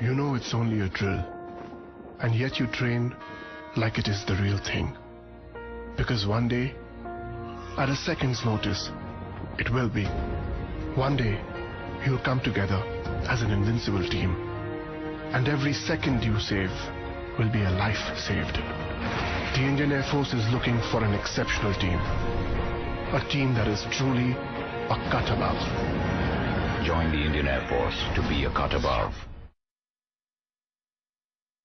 You know it's only a drill, and yet you train like it is the real thing. Because one day, at a second's notice, it will be. One day, you'll come together as an invincible team. And every second you save will be a life saved. The Indian Air Force is looking for an exceptional team. A team that is truly a cut above. Join the Indian Air Force to be a cut above.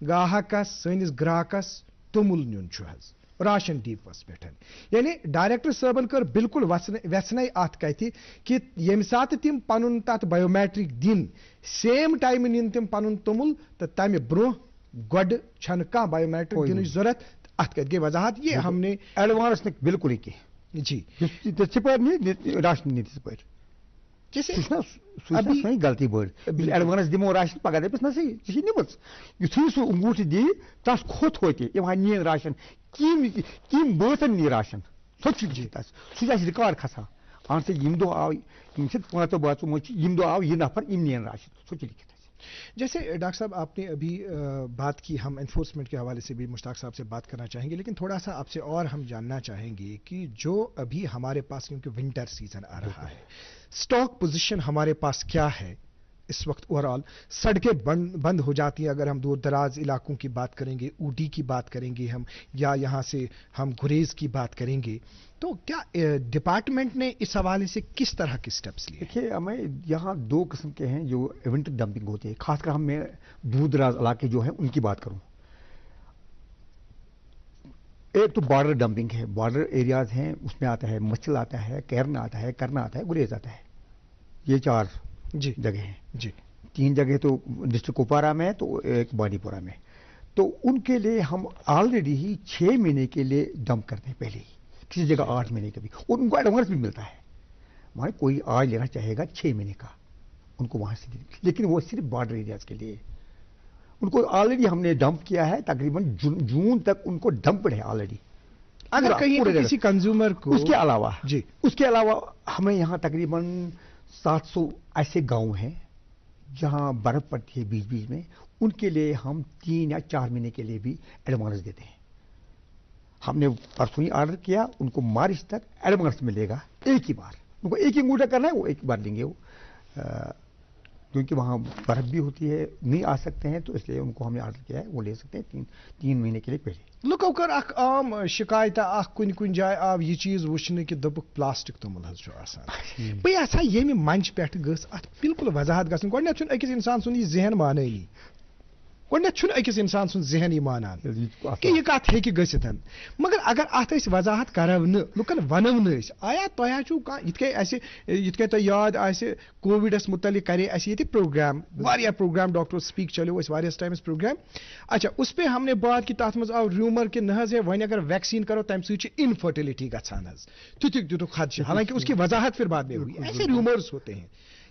گاہکس سنس گراہکس تومل نیون ration ڈیپس پہ یعنی director صاحبن کر بالکل ویسن ات کتھ کہ یم سات تم پن تت بایو میٹرک دن سیم ٹائم نین تم پن تومل تو تمہ برہ گڈ چھن کھانا بایو میٹرک دن ضرورت ات کت گئی وضاحت یہ ہم نے ایڈوانس بالکل ہی جی راشن نیت پہ جیسے ابھی غلطی بڑ ایڈوانس دمو راشن پگہ دپس نا سی نمت یتھے سہ انگوٹھ دی تس کھوت ہوتی نین راشن کم بٲژن نی راشن سہ ریکارڈ کھسان اہن سا یم دہ آو پانچو بٲژو مجھ یم دہ آو یہ نفر یم نین راشن سہ لکھت. جیسے ڈاکٹر صاحب آپ نے ابھی بات کی, ہم انفورسمنٹ کے حوالے سے بھی مشتاق صاحب سے بات کرنا چاہیں گے, لیکن تھوڑا سا آپ سے اور ہم جاننا چاہیں گے کہ جو ابھی ہمارے پاس کیونکہ ونٹر سیزن آ رہا ہے, اسٹاک پوزیشن ہمارے پاس کیا ہے اس وقت اوور آل؟ سڑکیں بند ہو جاتی ہیں اگر ہم دور دراز علاقوں کی بات کریں گے, اوٹی کی بات کریں گے ہم, یا یہاں سے ہم گریز کی بات کریں گے, تو کیا ڈپارٹمنٹ نے اس حوالے سے کس طرح کے سٹیپس لیے؟ دیکھیے ہمیں یہاں دو قسم کے ہیں جو ونٹر ڈمپنگ ہوتے ہیں, خاص کر ہم میں دور دراز علاقے جو ہیں ان کی بات کروں. ایک تو بارڈر ڈمپنگ ہے, بارڈر ایریاز ہیں, اس میں آتا ہے مچھل آتا ہے, کیرن آتا ہے, کرنا آتا ہے, گریز آتا ہے, یہ 4 جگہ ہیں. جی 3 جگہ تو ڈسٹرکٹ کوپوارہ میں تو ایک بانڈی پورہ میں. تو ان کے لیے ہم آلریڈی ہی 6 مہینے کے لیے ڈمپ کرتے ہیں پہلے ہی, کسی جگہ 8 مہینے کا بھی, اور ان کو ایڈوانس بھی ملتا ہے. ہمارے کوئی آج لینا چاہے گا 6 مہینے کا, ان کو وہاں سے, لیکن وہ صرف بارڈر ایریاز کے لیے. ان کو آلریڈی ہم نے ڈمپ کیا ہے, تقریباً جون تک ان کو ڈمپڈ ہے آلریڈی. اگر کہیں کسی کنزیومر کو اس کے علاوہ جی اس کے علاوہ ہمیں یہاں تقریباً 700 ایسے گاؤں ہیں جہاں برف پڑتی ہے بیچ بیچ میں, ان کے لیے ہم 3 یا 4 مہینے کے لیے بھی ایڈوانس دیتے ہیں. ہم نے پرسوں ہی آرڈر کیا, ان کو مارچ تک ایڈوانس ملے گا ایک ہی بار. ان کو ایک ہی انگوٹھا کرنا ہے, وہ ایک بار لیں گے, وہ کیونکہ وہاں برف بھی ہوتی ہے, نہیں آ سکتے ہیں, تو اس لیے ان کو ہم نے آرڈر کیا ہے, وہ لے سکتے ہیں 3 مہینے کے لیے پہلے. لکو کر اخ عام شکایت اخ کن جائے آو یہ چیز وچھنے کہ دبک پلاسٹک تومل حض آسان. بہ یژھا یمہ منچ پہ گھس ات بالکل وضاحت گژھن. گۄڈنیتھ چھُنہٕ أکِس انسان سُنٛد یہ ذہن مانٲنی, گۄڈنیتھ چھُنہٕ أکِس انسان سُنٛد ذہن یہ مانان کہ یہ کتھ ہیٚکہِ گٔژھِتھ, مگر اگر اتھ أسۍ وضاحت کرو نہٕ, لُکن ونو نہٕ أسۍ, آیا تۄہہِ چھُو کانٛہہ یِتھ کٔنۍ اَسہِ یِتھ کٔنۍ تۄہہِ یاد آسہِ کووِڈس متعلق کرے اَسہِ ییٚتہِ پروگرام, واریاہ پروگرام, ڈاکٹر سپیک چلیو اَسہِ واریاہس ٹایمس پروگرام. اچھا اس پہ ہم نے بات کی, تتھ منٛز آو ریومر کہ نہ حظ وۄنۍ اگر ویکسین کرو تمہِ سۭتۍ چھِ انفرٹیلٹی گژھان حظ, تیُتھُک خدشہ, حالانکہ اس کی وضاحت پھر بعد میں ہوئی. ایسے ریومرز ہوتے ہیں.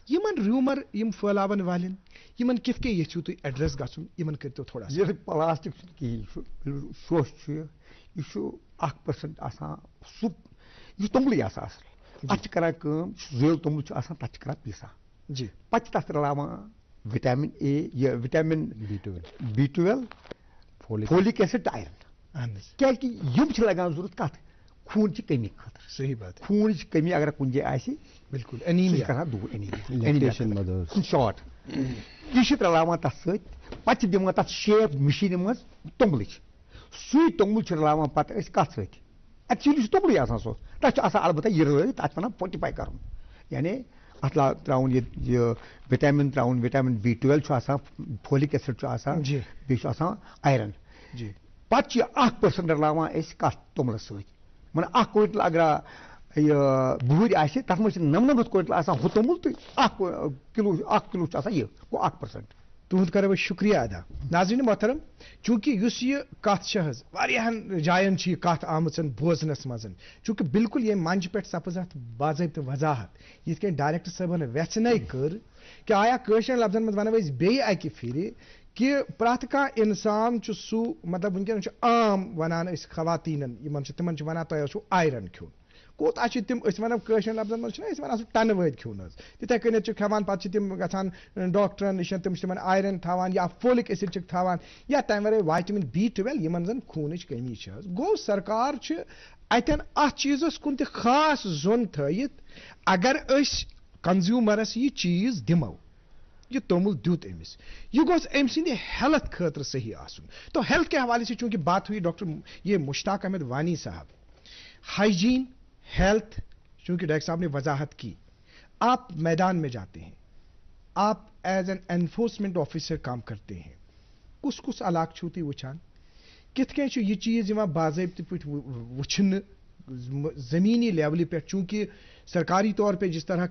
یمن ریومر یم پھلاون والن یمن کت کے یژھو تُہۍ ایڈریس گژھُن, یمن کٔرتو تھوڑا سا. یہ پلاسٹک کہین شوش یہ 1% آسان, سہ یہ توملے آسان اصل, اتھ کران کٲم, ریل تومل آسان, تتھ کران پیسان, جی پتہ تتھ رلاوان وٹامن اے, یہ vitamin B12, folic acid, iron, کیازِ یم لگان ضرورت کت خون کی کمی خاطر. صحیح بات. خون کی کمی اگر کن جائے آسہِ, بالکل انیمیا کران دور, انیمیا شارٹ, یہ رلاوان تتھ سۭتۍ, پتہٕ دِوان تتھ شیپ مشیٖنہِ منٛز توملٕچ, سُے تومل رلاوان پتہٕ أسۍ کتھ سۭتۍ, ایکچُؤلی چھُ توملٕے آسان سُہ, تتھ چھُ آسان البتہ یہ رٲوِتھ, تتھ ونان فورٹیفائی کرُن, یعنی اتھ تراوُن یہ وٹامن تراوُن, وٹامن B12 چھُ آسان, فولک ایسڈ چھُ آسان, بیٚیہِ چھُ آسان آیرن. پتہٕ چھِ 1% رلاوان أسۍ کتھ توملس سۭتۍ, مطلب 1 کوینٹل اگر یہ بہر آسہِ, تتھ منٛز چھِ 99 کوینٹل آسان ہُہ تومل, تہٕ 1 کلو چھُ آسان یہ, گوٚو 1%. تہد کرو بہٕ شکریہ ادا. ناظرین محترم, چونکہ اس یہ کت چھ واریاہن جائن یہ کت آمژ بوزنس مز, چونکہ بالکل یہ منچ پہ سپز ات باضابطہ وضاحت, یت کن ڈائریکٹر صاحبن ویژنے کر کہ آیا کٲشرین لفظن مز ونو بیٚیہِ اکہِ پھر کہ پرٛٮ۪تھ کانٛہہ انسان چھُ سُہ, مطلب ونکیٚن عام ونان أسۍ خواتیٖنن یِمن چھِ, تِمن چھِ ونان تۄہہِ چھُو آیرن کھیوٚن. کوتاہ چھِ تِم أسۍ ونو کٲشرین لفظن منٛز چھِنہ أسۍ ونان سُہ ٹنہٕ وٲدۍ کھیوٚن حظ, تِتھے کٔنیتھ چھِ کھٮ۪وان, پتہٕ چھِ تِم گژھان ڈاکٹرن نِش, تِم چھِ تِمن آیرن تھاوان یا فولک ایسڈ چھِکھ تھاوان, یا تمہِ ورٲے وائٹمن B12 یِمن زن خوٗنٕچ کمی چھِ حظ. گوٚو سرکار چھِ اتٮ۪ن اتھ چیٖزس کُن تہِ خاص زوٚن تھٲیِتھ, اگر أسۍ کنزیوٗمرس یہِ چیٖز دِمو, یہ تومل دیت امس, یہ گوٚژھ أمۍ سٕنٛدِ ہیلتھ خٲطرٕ صحیح آسُن. تو ہیلتھ کے حوالے سے چونکہ بات ہوئی ڈاکٹر یہ مشتاق احمد وانی صاحب, ہائیجین, ہیلتھ, چونکہ ڈاکٹر صاحب نے وضاحت کی, آپ میدان میں جاتے ہیں, آپ ایز این انفورسمنٹ آفیسر کام کرتے ہیں, کس علاقہ چھو تھی وچھان کت کن یہ چیز باضابطہ پہ وچھن زمینی لیول پہ چونکہ سرکاری طور پہ جس طرح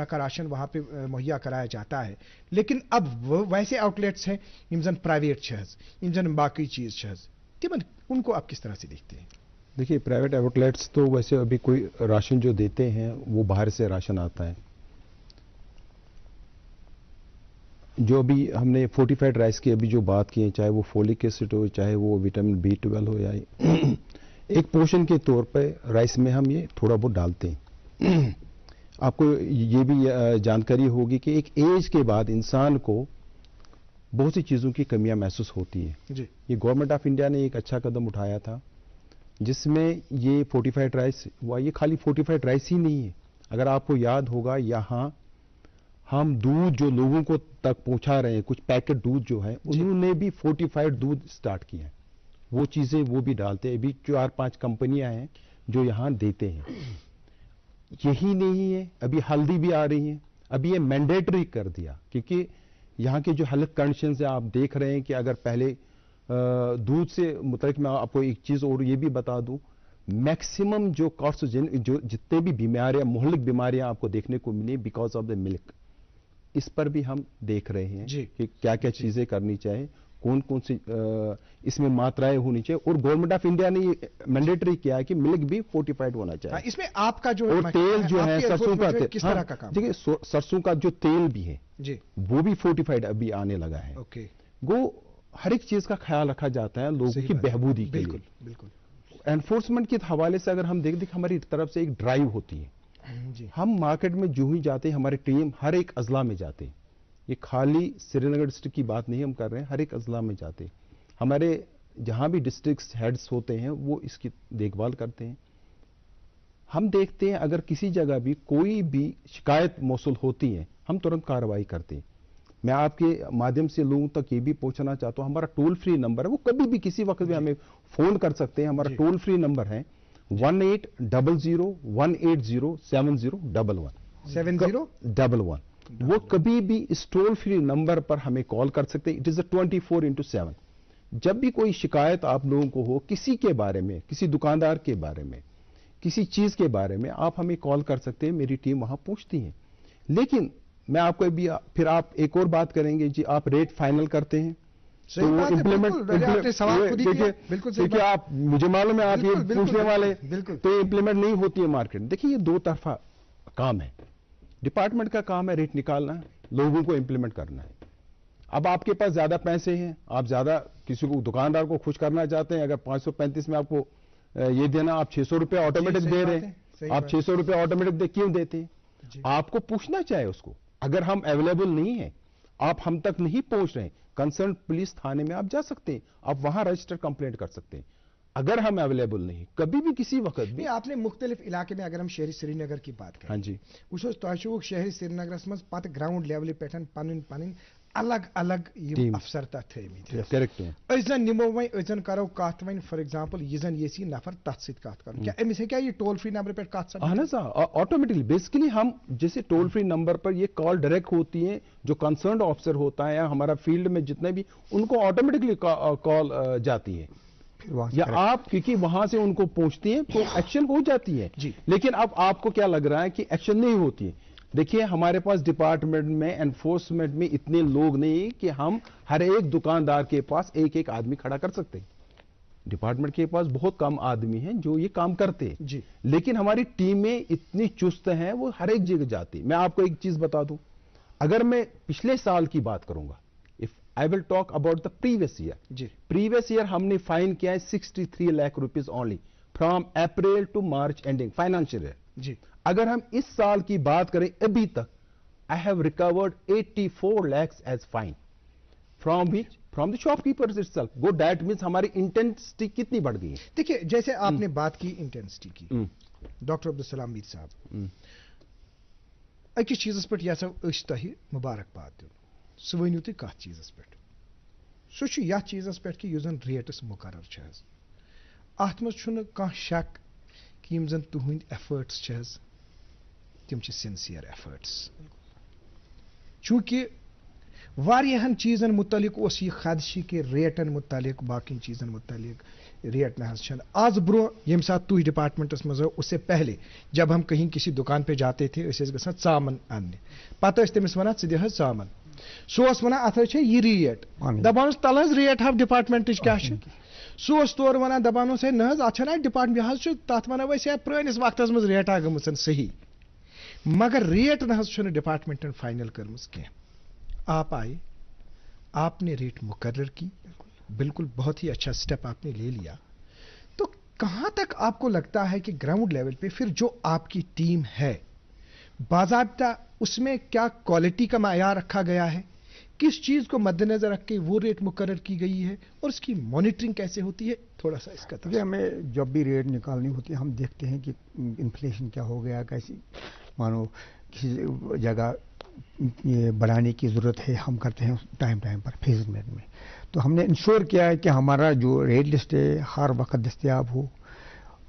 کا راشن وہاں پہ مہیا کرایا جاتا ہے لیکن اب ویسے آؤٹ لیٹس ہیں زن پرائیویٹ زن باقی چیز ان کو آپ کس طرح سے دیکھتے ہیں؟ دیکھیے پرائیویٹ آؤٹ لیٹس تو ویسے ابھی کوئی راشن جو دیتے ہیں وہ باہر سے راشن آتا ہے. جو ابھی ہم نے فورٹیفائڈ رائس کی ابھی جو بات کی ہے چاہے وہ فولک ایسڈ ہو چاہے وہ وٹامن B12 ہو یا ایک پورشن کے طور پہ رائس میں ہم یہ تھوڑا بہت ڈالتے ہیں. آپ کو یہ بھی جانکاری ہوگی کہ ایک ایج کے بعد انسان کو بہت سی چیزوں کی کمیاں محسوس ہوتی ہیں. جی یہ گورنمنٹ آف انڈیا نے ایک اچھا قدم اٹھایا تھا جس میں یہ فورٹیفائڈ رائس یہ خالی فورٹیفائڈ رائس ہی نہیں ہے. اگر آپ کو یاد ہوگا یہاں ہم دودھ جو لوگوں کو تک پہنچا رہے ہیں کچھ پیکٹ دودھ جو ہے انہوں نے بھی فورٹیفائڈ دودھ سٹارٹ کیا ہے. وہ چیزیں وہ بھی ڈالتے ہیں. ابھی 4-5 کمپنیاں ہیں جو یہاں دیتے ہیں. یہی نہیں ہے ابھی ہلدی بھی آ رہی ہیں. ابھی یہ مینڈیٹری کر دیا کیونکہ یہاں کے جو ہیلتھ کنڈیشنز ہیں آپ دیکھ رہے ہیں کہ اگر پہلے دودھ سے متعلق میں آپ کو ایک چیز اور یہ بھی بتا دوں میکسیمم جو کارسوجن جو جتنے بھی بیماریاں مہلک بیماریاں آپ کو دیکھنے کو ملی بیکاز آف دا ملک اس پر بھی ہم دیکھ رہے ہیں کہ کیا کیا چیزیں کرنی چاہیے کون کون سی اس میں ماترائیں ہونی چاہیے. اور گورنمنٹ آف انڈیا نے یہ مینڈیٹری کیا ہے کہ ملک بھی فورٹیفائڈ ہونا چاہیے. اس میں آپ کا جو اور تیل جو ہے سرسوں کا کس طرح کا کام دیکھیے سرسوں کا جو تیل بھی ہے جی وہ بھی فورٹیفائڈ ابھی آنے لگا ہے. اوکے وہ ہر ایک چیز کا خیال رکھا جاتا ہے لوگوں کی بہبودی کے لیے. بالکل انفورسمنٹ کے حوالے سے اگر ہم دیکھ ہماری طرف سے ایک ڈرائیو ہوتی ہے. ہم مارکیٹ میں جو ہی جاتے ہیں ہماری ٹیم ہر ایک اضلاع میں جاتے ہیں. یہ خالی سری نگر ڈسٹرکٹ کی بات نہیں ہم کر رہے ہیں ہر ایک اضلاع میں جاتے ہیں. ہمارے جہاں بھی ڈسٹرکٹ ہیڈز ہوتے ہیں وہ اس کی دیکھ بھال کرتے ہیں. ہم دیکھتے ہیں اگر کسی جگہ بھی کوئی بھی شکایت موصول ہوتی ہے ہم ترنت کارروائی کرتے ہیں. میں آپ کے مادھیم سے لوگوں تک یہ بھی پہنچنا چاہتا ہوں ہمارا ٹول فری نمبر ہے وہ کبھی بھی کسی وقت بھی ہمیں فون کر سکتے ہیں. ہمارا ٹول فری نمبر ہے 1800-180-7011 وہ کبھی بھی اس ٹول فری نمبر پر ہمیں کال کر سکتے ہیں. اٹ از اے 24/7. جب بھی کوئی شکایت آپ لوگوں کو ہو کسی کے بارے میں کسی دکاندار کے بارے میں کسی چیز کے بارے میں آپ ہمیں کال کر سکتے ہیں. میری ٹیم وہاں پہنچتی ہے. لیکن میں آپ کو بھی پھر آپ ایک اور بات کریں گے جی آپ ریٹ فائنل کرتے ہیں دیکھیے آپ مجھے معلوم ہے آپ یہ پوچھنے والے تو امپلیمنٹ نہیں ہوتی ہے مارکیٹ. دیکھیے یہ دو طرفہ کام ہے. ڈپارٹمنٹ کا کام ہے ریٹ نکالنا لوگوں کو امپلیمنٹ کرنا ہے. اب آپ کے پاس زیادہ پیسے ہیں آپ زیادہ کسی کو دکاندار کو خوش کرنا چاہتے ہیں. اگر 535 میں آپ کو یہ دینا آپ 600 روپے آٹومیٹک دے رہے ہیں. آپ 600 روپے آٹومیٹک کیوں دیتے ہیں؟ آپ کو پوچھنا چاہے اس کو. اگر ہم اویلیبل نہیں ہیں آپ ہم تک نہیں پہنچ رہے ہیں کنسرن پولیس تھانے میں آپ جا سکتے ہیں. آپ وہاں رجسٹر کمپلینٹ کر سکتے ہیں. اگر ہم اویلیبل نہیں کبھی بھی کسی وقت بھی آپ نے مختلف علاقے میں اگر ہم شہری سری نگر کی بات کریں ہاں جی وہ شہری سری نگرس مز پتہ گراؤنڈ لیول پہ پن الگ الگ افسر تک زن نمو ون کرو کت ون فار ایگزامپل یہ زن یہ نفر تر ست کت کر کیا امس ہے یہ ٹول فری نمبر پہ کت اہن آٹومیٹکلی بیسکلی ہم جیسے ٹول فری نمبر پر یہ کال ڈائریکٹ ہوتی ہے جو کنسرنڈ آفیسر ہوتا ہے یا ہمارا فیلڈ میں جتنے بھی ان کو آٹومیٹکلی کال جاتی ہے یا آپ کیونکہ وہاں سے ان کو پہنچتی ہیں تو ایکشن ہو جاتی ہے. لیکن اب آپ کو کیا لگ رہا ہے کہ ایکشن نہیں ہوتی ہے. دیکھیے ہمارے پاس ڈپارٹمنٹ میں انفورسمنٹ میں اتنے لوگ نہیں کہ ہم ہر ایک دکاندار کے پاس ایک ایک آدمی کھڑا کر سکتے ہیں. ڈپارٹمنٹ کے پاس بہت کم آدمی ہیں جو یہ کام کرتے ہیں. لیکن ہماری ٹیمیں اتنی چست ہیں وہ ہر ایک جگہ جاتی. میں آپ کو ایک چیز بتا دوں اگر میں پچھلے سال کی بات کروں گا I will talk about the previous year. Previous year ہم نے فائن کیا ہے 63 lakh rupees only from April to March ending financial year. اگر ہم اس سال کی بات کریں ابھی تک I have recovered 84 lakhs as fine from which from the shopkeepers itself. Go that means ہماری انٹینسٹی کتنی بڑھ گئی ہے. دیکھیے جیسے آپ نے بات کی انٹینسٹی کی ڈاکٹر عبدالسلام میر صاحب اکس چیز پہ یہ تہ مبارکباد دن سہ ورنو تھی کت چیز پہ سہ یھ چیز پہ کہ زن ریٹس مقرر ات مز شک کہ زن تہند ایفرٹس تم سنسیر ایفرٹس چونکہ واریاہن چیزن متعلق اس یہ خدشہ کہ ریٹن متعلق باقی چیزن متعلق ریٹ نہ چھن آز برو یم سات تھی ڈپارٹمنٹس مز اس سے پہلے جب ہم کہیں کسی دکان پہ جاتے تھے اس گژھان ژامن اننے پتہ تمس ونان ژٕ دِ حظ ژامن سہ ونان ات یہ ریٹ دپان تل حظ ریٹ ہاف ڈپارٹمنٹ کیا سہ تور ونان دپان ہے نہ حظ ات ڈپارٹمنٹ یہ حظ تت ونو أسۍ پرٲنِس وقتس مز ریٹا گٔمٕژ صحیح مگر ریٹ نہ حظ چھُنہٕ ڈپارٹمنٹن فائنل کٔرمٕژ کینٛہہ آپ آئے آپ نے ریٹ مقرر کی بالکل بہت ہی اچھا سٹیپ آپ نے لے لیا تو کہاں تک آپ کو لگتا ہے کہ گراؤنڈ لیول پہ پھر جو آپ کی ٹیم ہے باضابطہ اس میں کیا کوالٹی کا معیار رکھا گیا ہے کس چیز کو مد نظر رکھ کے وہ ریٹ مقرر کی گئی ہے اور اس کی مانیٹرنگ کیسے ہوتی ہے تھوڑا سا اس کا ہمیں جب بھی ریٹ نکالنی ہوتی ہے ہم دیکھتے ہیں کہ انفلیشن کیا ہو گیا کیسی مانو کسی جگہ یہ بڑھانے کی ضرورت ہے ہم کرتے ہیں ٹائم پر فیز میں تو ہم نے انشور کیا ہے کہ ہمارا جو ریٹ لسٹ ہے ہر وقت دستیاب ہو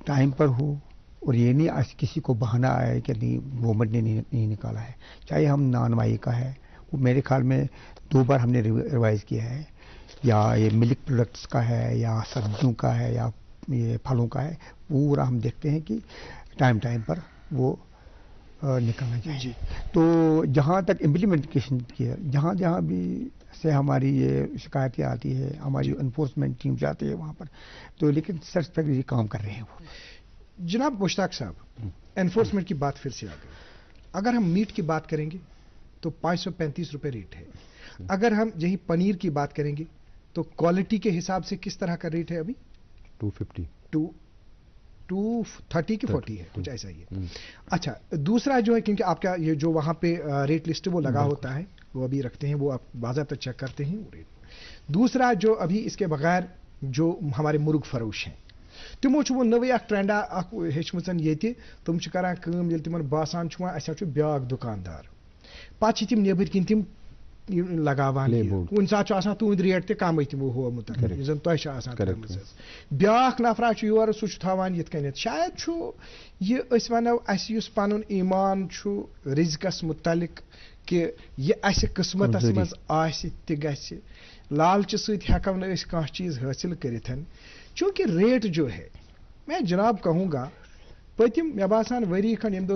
ٹائم پر ہو اور یہ نہیں کسی کو بہانہ آیا کہ نہیں گورنمنٹ نے نہیں نکالا ہے چاہے ہم نان وائی کا ہے وہ میرے خیال میں 2 بار ہم نے ریوائز کیا ہے یا یہ ملک پروڈکٹس کا ہے یا سبزیوں کا ہے یا یہ پھلوں کا ہے پورا ہم دیکھتے ہیں کہ ٹائم پر وہ نکلنا چاہیے تو جہاں تک امپلیمنٹیشن کی ہے جہاں بھی سے ہماری یہ شکایتیں آتی ہے ہماری انفورسمنٹ ٹیم جاتی ہے وہاں پر تو لیکن سیٹسفیکٹری کام کر رہے ہیں وہ جناب مشتاق صاحب انفورسمنٹ کی بات پھر سے آ گئی اگر ہم میٹ کی بات کریں گے تو 535 روپے ریٹ ہے اگر ہم یہی پنیر کی بات کریں گے تو کوالٹی کے حساب سے کس طرح کا ریٹ ہے ابھی 250 230 کی 40 ہے کچھ ایسا ہی ہے اچھا دوسرا جو ہے کیونکہ آپ کا یہ جو وہاں پہ ریٹ لسٹ وہ لگا ہوتا ہے وہ ابھی رکھتے ہیں وہ آپ باضابطہ چیک کرتے ہیں وہ ریٹ دوسرا جو ابھی اس کے بغیر جو ہمارے مرغ فروش ہیں تمو وہ نوے ٹرینڈا ہیچمژن یہ تم کران کام یل تمن باسان اچھا بیاکھ دکاندار پتہ تم نیبر کن تم لگاوان کن سات تہد ریٹ تہ کم تمو ہومت زن تہ بیاکھ نفرا یور سہ تھاوان یت کنیتھ شاید یہ ونو اس پن ایمان رزقس متعلق کہ یہ اس قسمتس مز آسہ تہ گژھِ لالچہ سۭتۍ ہیکو نہٕ أسۍ کانٛہہ چیز حٲصِل کٔرِتھ چونکہ ریٹ جو ہے میں جناب کہوں گا پتم مے باسان وری کھنڈ یم دو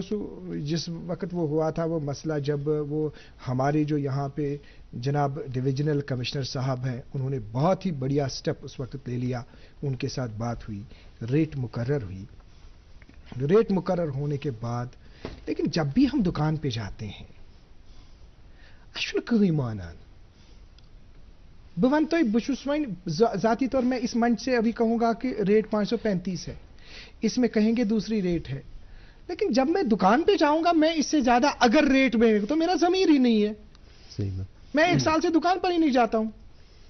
جس وقت وہ ہوا تھا وہ مسئلہ جب وہ ہمارے جو یہاں پہ جناب ڈویژنل کمشنر صاحب ہیں انہوں نے بہت ہی بڑھیا سٹیپ اس وقت لے لیا ان کے ساتھ بات ہوئی ریٹ مقرر ہوئی ریٹ مقرر ہونے کے بعد لیکن جب بھی ہم دکان پہ جاتے ہیں اچھا کہیں مانان بہ ون تہ بہس ون ذاتی طور میں اس منچ سے ابھی کہوں گا کہ ریٹ 535 ہے اس میں کہیں گے دوسری ریٹ ہے لیکن جب میں دکان پہ جاؤں گا میں اس سے زیادہ اگر ریٹ میں تو میرا ضمیر ہی نہیں ہے میں 1 سال سے دکان پر ہی نہیں جاتا ہوں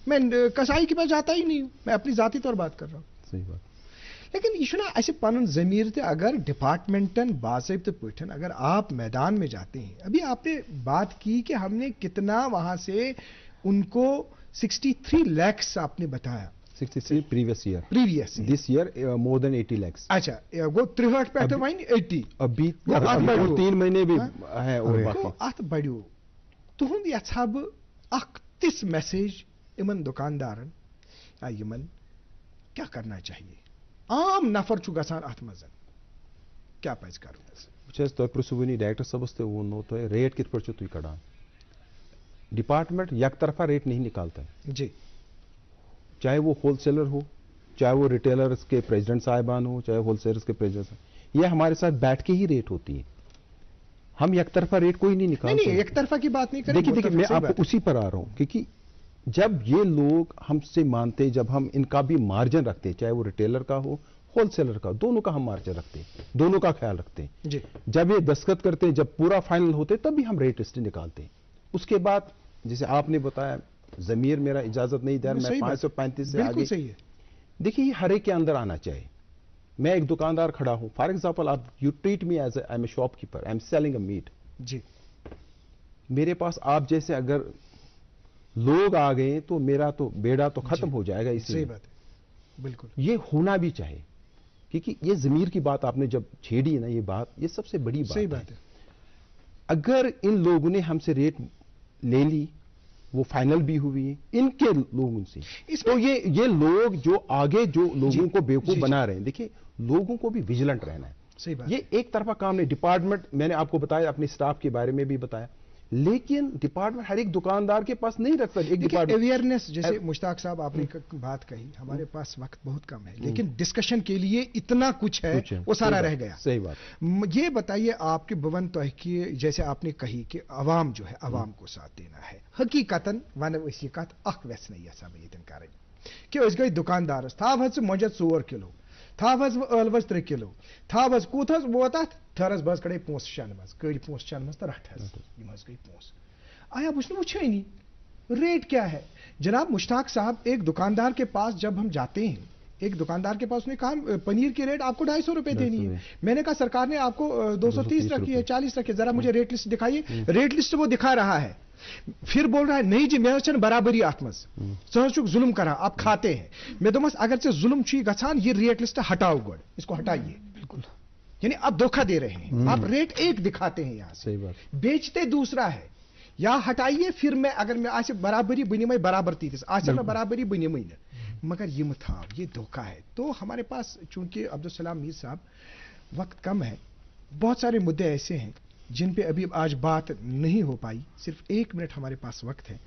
میں کسائی کے پاس جاتا ہی نہیں ہوں میں اپنی ذاتی طور بات کر رہا ہوں صحیح بات لیکن یہ نا ایسے پن ضمیر تہ اگر ڈپارٹمنٹن باضابطہ پٹھن اگر آپ میدان میں جاتے ہیں ابھی آپ نے بات کی کہ ہم نے کتنا وہاں سے ان کو 63 lakhs آپ نے بتایا 63 previous year this year more than 80 lakhs اچھا گو 63 پہ تو وین 80 ابھی 3 مہینے بھی ہے اور باقی ات بڑھو تہند یژھا بہ اخ تس میسیج یمن دکاندارن یا یمن کیا کرنا چاہیے عام نفر چھ گژھان ات مز کیا پز کرو تہ پرژھو ونی ڈائریکٹر صاحبس تہ وونو تہ ریٹ کت پٲٹھۍ چھو تُہۍ کڑان ڈپارٹمنٹ یک طرفہ ریٹ نہیں نکالتا ہے جی چاہے وہ ہول سیلر ہو چاہے وہ ریٹیلرز کے پریزیڈنٹ صاحبان ہو چاہے ہول سیلرز کے پریزیڈنٹ یہ ہمارے ساتھ بیٹھ کے ہی ریٹ ہوتی ہے ہم یک طرفہ ریٹ کوئی نہیں نکالتے ایک طرفہ کی بات نہیں کریں دیکھیے میں آپ کو اسی پر آ رہا ہوں کیونکہ جب یہ لوگ ہم سے مانتے جب ہم ان کا بھی مارجن رکھتے چاہے وہ ریٹیلر کا ہو ہول سیلر کا دونوں کا ہم مارجن رکھتے دونوں کا خیال رکھتے جی جب یہ دستخط کرتے جب پورا فائنل ہوتے تب بھی ہم ریٹ لسٹ نکالتے ہیں اس کے بعد جیسے آپ نے بتایا ضمیر میرا اجازت نہیں دے میں 535 سے آگے دیکھیے یہ ہر ایک کے اندر آنا چاہیے میں ایک دکاندار کھڑا ہوں فار ایگزامپل آپ you treat me as I am a shopkeeper I am selling a meat جی میرے پاس آپ جیسے اگر لوگ آ گئے تو میرا تو بیڑا تو ختم ہو جائے گا اس صحیح بات ہے بالکل یہ ہونا بھی چاہیے کیونکہ یہ ضمیر کی بات آپ نے جب چھیڑی نا یہ بات یہ سب سے بڑی بات ہے اگر ان لوگوں نے ہم سے ریٹ لے لی وہ فائنل بھی ہوئی ہے ان کے لوگوں سے. تو یہ لوگ جو آگے جو لوگوں کو بیوقوف بنا رہے ہیں, دیکھیں لوگوں کو بھی ویجیلنٹ رہنا ہے. صحیح بات. یہ ایک طرفہ کام نہیں. ڈپارٹمنٹ میں نے آپ کو بتایا, اپنے سٹاف کے بارے میں بھی بتایا, لیکن ڈپارٹمنٹ ہر ایک دکاندار کے پاس نہیں رکھتا. ایک ڈپارٹمنٹ اویئرنیس, جیسے مشتاق صاحب آپ نے بات کہی, ہمارے پاس وقت بہت کم ہے, لیکن ڈسکشن کے لیے اتنا کچھ ہے وہ سارا رہ گیا. صحیح بات. یہ بتائیے آپ کے بون تحقیق, جیسے آپ نے کہی کہ عوام جو ہے عوام کو ساتھ دینا ہے, حقیقتاً ونو اس یہ کت اخ ویس نہیں یسا میں یہ کریں کہ اس گئی دکاندارس تھاو حظ مجھے 4 کلو, تھاو حظ ٲلوس 3 کلو, تھاو حظ کوت حظ ووت اتھ, تھرس بس کڑے پونسہٕ شین مز, کڑ پونسہٕ شین مز تو رٹ حظ یم حظ گئی پونسہٕ. آیا بچ نے وچھانی ریٹ کیا ہے. جناب مشتاق صاحب, ایک دکاندار کے پاس جب ہم جاتے ہیں, ایک دکاندار کے پاس اس نے کہا پنیر کی ریٹ آپ کو 250 روپے دینی ہے. میں نے کہا سرکار نے آپ کو 230 رکھی ہے, 40 رکھی ہے, ذرا مجھے ریٹ لسٹ دکھائیے. ریٹ لسٹ وہ دکھا رہا ہے, پھر بول رہا ہے نہیں جی میں چھن برابری ات مز ثہ ظلم کرا, آپ کھاتے ہیں. میں دوپس اگر سے ظلم چھ گژھان یہ ریٹ لسٹ ہٹاؤ گوڑ, اس کو ہٹائیے. بالکل, یعنی آپ دھوکہ دے رہے ہیں, آپ ریٹ ایک دکھاتے ہیں یہاں سے, بیچتے دوسرا ہے. یا ہٹائیے, پھر میں اگر میں آج برابری بنی میں برابر تیتس آج میں برابری بنی میں مگر یہ تھا, یہ دھوکہ ہے. تو ہمارے پاس چونکہ عبدالسلام میر صاحب وقت کم ہے, بہت سارے مدعے ایسے ہیں جن پہ ابھی آج بات نہیں ہو پائی. صرف 1 منٹ ہمارے پاس وقت ہے.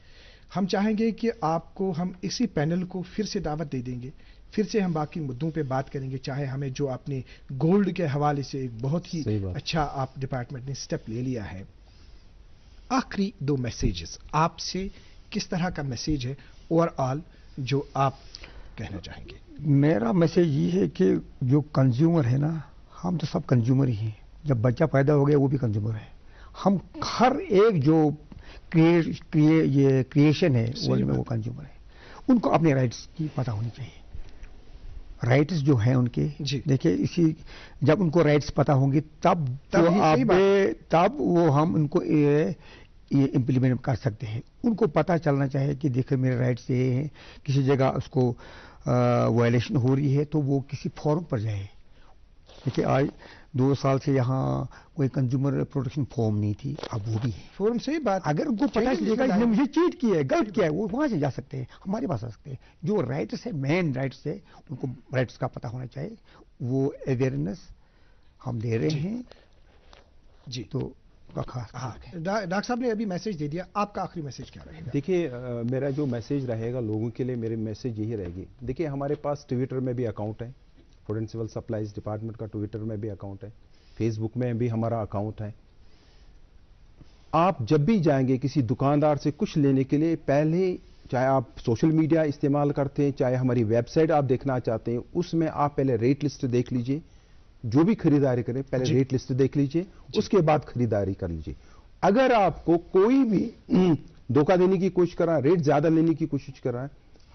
ہم چاہیں گے کہ آپ کو ہم اسی پینل کو پھر سے دعوت دے دیں گے, پھر سے ہم باقی مدعوں پہ بات کریں گے. چاہے ہمیں جو آپ نے گولڈ کے حوالے سے ایک بہت ہی اچھا آپ ڈپارٹمنٹ نے سٹیپ لے لیا ہے. آخری 2 میسیجز آپ سے کس طرح کا میسیج ہے اوور آل جو آپ کہنا چاہیں گے؟ میرا میسیج یہ ہے کہ جو کنزیومر ہے نا, ہم تو سب کنزیومر ہی ہیں. جب بچہ پیدا ہو گیا وہ بھی کنزیومر ہے. ہم ہر ایک جو یہ کریشن ہے ورلڈ میں وہ کنزیومر ہے. ان کو اپنے رائٹس کی پتہ ہونی چاہیے. رائٹس جو ہیں ان کے, دیکھیں اسی جب ان کو رائٹس پتہ ہوں گی تب وہ ہم ان کو یہ امپلیمنٹ کر سکتے ہیں. ان کو پتہ چلنا چاہیے کہ دیکھیں میرے رائٹس یہ ہیں, کسی جگہ اس کو وائلیشن ہو رہی ہے تو وہ کسی فورم پر جائے. دیکھیں آج 2 سال سے یہاں کوئی کنزیومر پروٹیکشن فارم نہیں تھی, اب وہ بھی ہے فورم. صحیح بات. اگر ان کو پتہ چلے گا اس نے مجھے چیٹ کیا ہے, غلط کیا ہے, وہ وہاں سے جا سکتے ہیں, ہمارے پاس آ سکتے ہیں. جو رائٹس ہے, مین رائٹس ہے, ان کو رائٹس کا پتہ ہونا چاہیے. وہ اویئرنیس ہم دے رہے ہیں. جی تو ڈاکٹر صاحب نے ابھی میسیج دے دیا, آپ کا آخری میسیج کیا رہے گا؟ دیکھیے میرا جو میسیج رہے گا لوگوں کے لیے, میرے میسیج یہی رہے گی. دیکھیے ہمارے پاس ٹویٹر میں بھی اکاؤنٹ ہے, food and civil supplies department کا ٹویٹر میں بھی اکاؤنٹ ہے, فیس بک میں بھی ہمارا اکاؤنٹ ہے. آپ جب بھی جائیں گے کسی دکاندار سے کچھ لینے کے لیے, پہلے چاہے آپ سوشل میڈیا استعمال کرتے ہیں, چاہے ہماری ویب سائٹ آپ دیکھنا چاہتے ہیں, اس میں آپ پہلے ریٹ لسٹ دیکھ لیجئے. جو بھی خریداری کریں پہلے ریٹ لسٹ دیکھ لیجئے, اس کے بعد خریداری کر لیجئے. اگر آپ کو کوئی بھی دھوکہ دینے کی کوشش کر رہا ہے, ریٹ زیادہ لینے کی کوشش کر رہا ہے,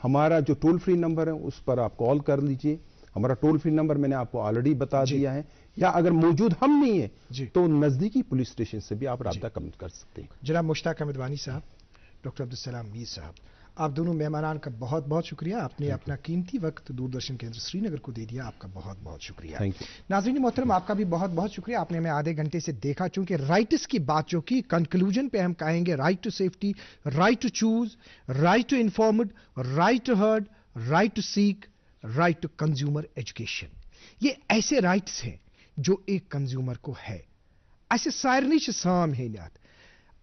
ہمارا جو ٹول فری نمبر ہے اس پر آپ کال کر لیجئے. ہمارا ٹول فری نمبر میں نے آپ کو آلریڈی بتا دیا ہے, یا اگر موجود ہم نہیں ہے تو نزدیکی پولیس اسٹیشن سے بھی آپ رابطہ کر سکتے ہیں. جناب مشتاق احمد وانی صاحب, ڈاکٹر عبدالسلام میر صاحب, آپ دونوں مہمانان کا بہت بہت شکریہ. آپ نے اپنا قیمتی وقت دوردرشن کیندر سری نگر کو دے دیا, آپ کا بہت بہت شکریہ. ناظرین محترم, آپ کا بھی بہت بہت شکریہ. آپ نے ہمیں آدھے گھنٹے سے دیکھا. چونکہ رائٹس کی بات جو کی, کنکلوژن پہ ہم کہیں گے right to safety, right to choose, right to informed, right to heard, right to seek, right to consumer education. یہ ایسے رائٹس ہیں جو ایک کنزیومر کو ہے. اسے سارنی سام ہینیات,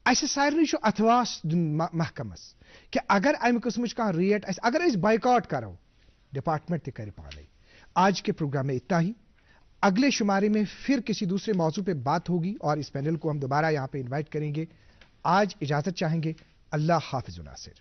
اسے سارنی اتواس محکمس کہ اگر امہ قسم کا ریٹ اگر اس بائیکاٹ کرو, ڈپارٹمنٹ تہ کرے پانے. آج کے پروگرام میں اتنا ہی. اگلے شمارے میں پھر کسی دوسرے موضوع پہ بات ہوگی اور اس پینل کو ہم دوبارہ یہاں پہ انوائٹ کریں گے. آج اجازت چاہیں گے. اللہ حافظ. ناصر.